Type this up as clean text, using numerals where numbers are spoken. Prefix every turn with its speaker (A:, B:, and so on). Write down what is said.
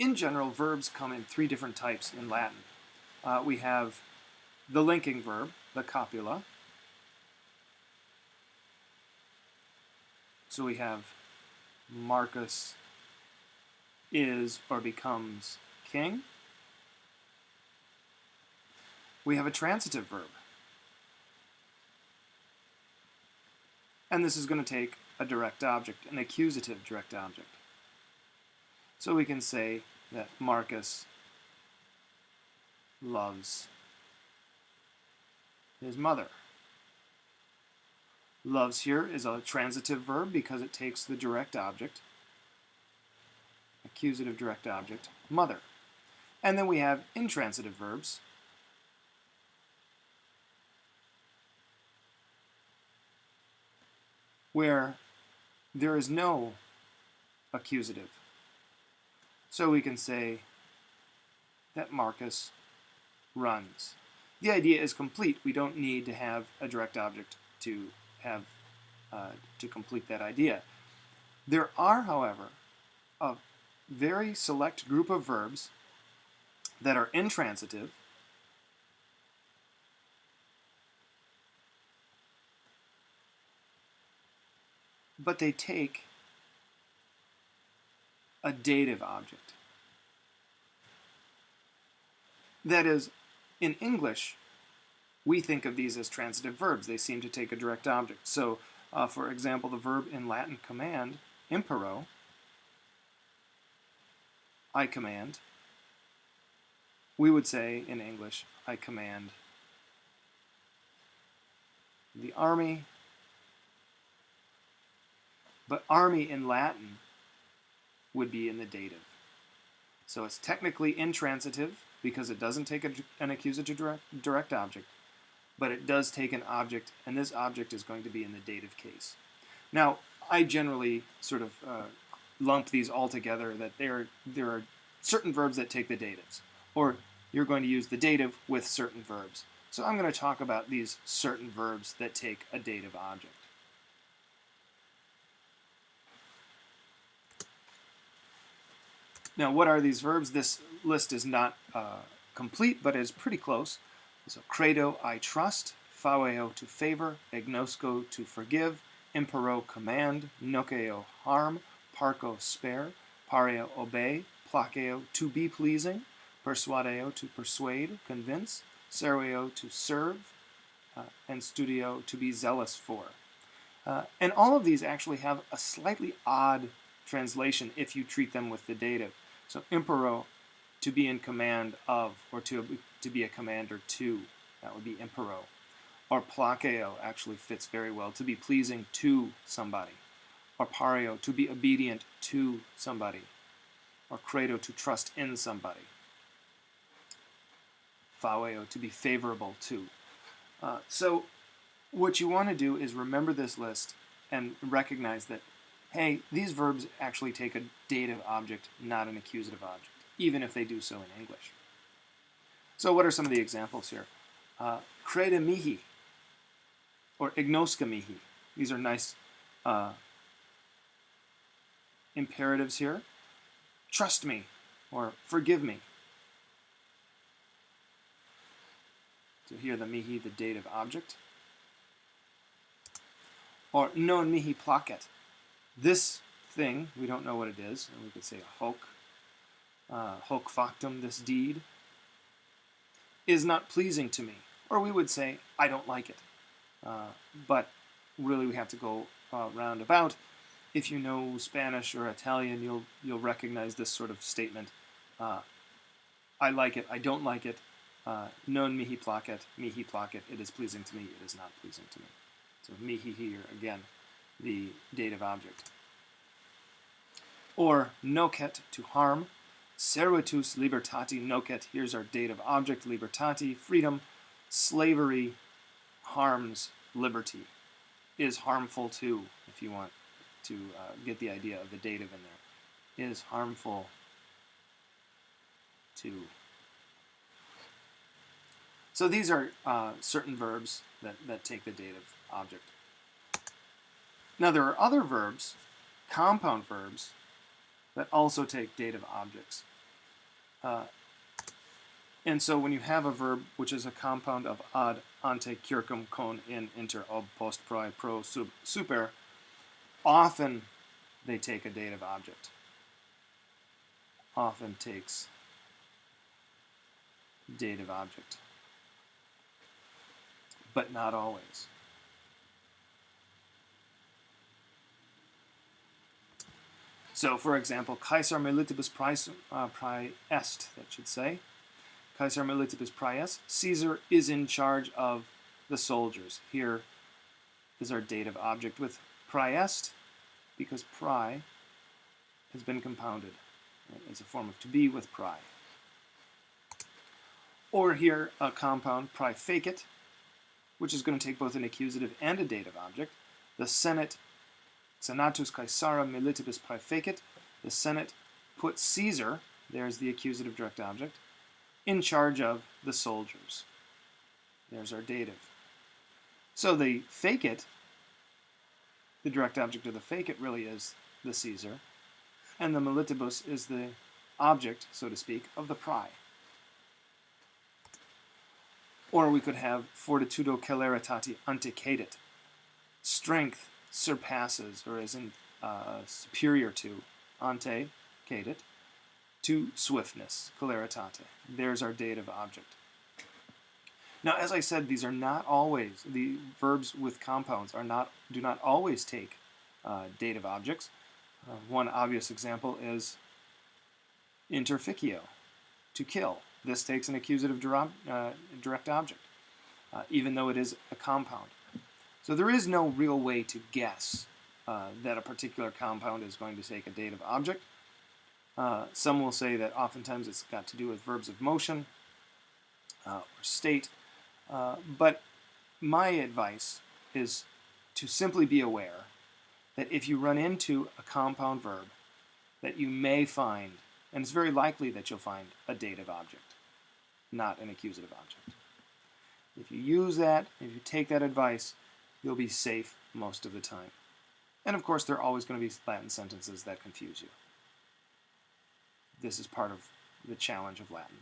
A: in general, verbs come in three different types in Latin. We have the linking verb, the copula. So we have Marcus is or becomes king. We have a transitive verb. And this is going to take a direct object, an accusative direct object. So we can say that Marcus loves his mother. Loves here is a transitive verb because it takes the direct object, accusative direct object, mother. And then we have intransitive verbs. Where there is no accusative. So we can say that Marcus runs. The idea is complete. We don't need to have a direct object to have to complete that idea. There are, however, a very select group of verbs that are intransitive but they take a dative object. That is, in English, we think of these as transitive verbs. They seem to take a direct object. So, for example, the verb in Latin command, impero, I command, we would say in English, I command the army. But army in Latin would be in the dative. So it's technically intransitive because it doesn't take an accusative direct object, but it does take an object, and this object is going to be in the dative case. Now, I generally sort of lump these all together, that there are certain verbs that take the datives, or you're going to use the dative with certain verbs. So I'm going to talk about these certain verbs that take a dative object. Now, what are these verbs? This list is not complete, but is pretty close. So, credo, I trust, phaueo, to favor, agnosco, to forgive, impero, command, noceo, harm, parco, spare, pareo, obey, placeo, to be pleasing, persuadeo, to persuade, convince, serveo, to serve, and studio, to be zealous for. And all of these actually have a slightly odd translation if you treat them with the dative. So impero, to be in command of, or to be a commander to, that would be impero. Or placeo actually fits very well, to be pleasing to somebody. Or pareo, to be obedient to somebody. Or credo, to trust in somebody. Phaueo, to be favorable to. So what you want to do is remember this list and recognize that, hey, these verbs actually take a dative object, not an accusative object, even if they do so in English. So what are some of the examples here? Crede mihi, or ignosca mihi. These are nice imperatives here. Trust me, or forgive me. So here the mihi, the dative object. Or non mihi placet. This thing, we don't know what it is, and we could say hoc factum, this deed, is not pleasing to me. Or we would say, I don't like it. But really we have to go roundabout. If you know Spanish or Italian, you'll recognize this sort of statement. I like it, I don't like it. Non mihi placet, it is pleasing to me, it is not pleasing to me. So mihi here, again, the dative object. Or nocet, to harm. Servitus libertati nocet, here's our dative object, libertati, freedom. Slavery harms liberty, is harmful to, if you want to get the idea of the dative in there, is harmful to. So these are certain verbs that take the dative object. Now there are other verbs, compound verbs, that also take dative objects. And so when you have a verb which is a compound of ad, ante, circum, con, in, inter, ob, post, pri, pro, sub, super, often they take a dative object. Often takes dative object. But not always. So, for example, Caesar militibus prae est, that should say. Caesar militibus prae est. Caesar is in charge of the soldiers. Here is our dative object with prae est, because prae has been compounded. It's a form of to be with prae. Or here, a compound, prae fecit, which is going to take both an accusative and a dative object. The Senate, Senatus Caesara militibus prae fecit, the Senate put Caesar, there's the accusative direct object, in charge of the soldiers. There's our dative. So the fecit, the direct object of the fecit really is the Caesar, and the militibus is the object, so to speak, of the prae. Or we could have fortitudo celeritate antecedit. Strength surpasses, or is in, superior to, antecedit, to swiftness, celeritate. There's our dative object. Now, as I said, these are not always, the verbs with compounds do not always take dative objects. One obvious example is interficio, to kill. This takes an accusative direct object, even though it is a compound. So there is no real way to guess that a particular compound is going to take a dative object. Some will say that oftentimes it's got to do with verbs of motion or state, but my advice is to simply be aware that if you run into a compound verb, that you may find, and it's very likely that you'll find, a dative object, not an accusative object. If you use that, if you take that advice, you'll be safe most of the time. And of course, there are always going to be Latin sentences that confuse you. This is part of the challenge of Latin.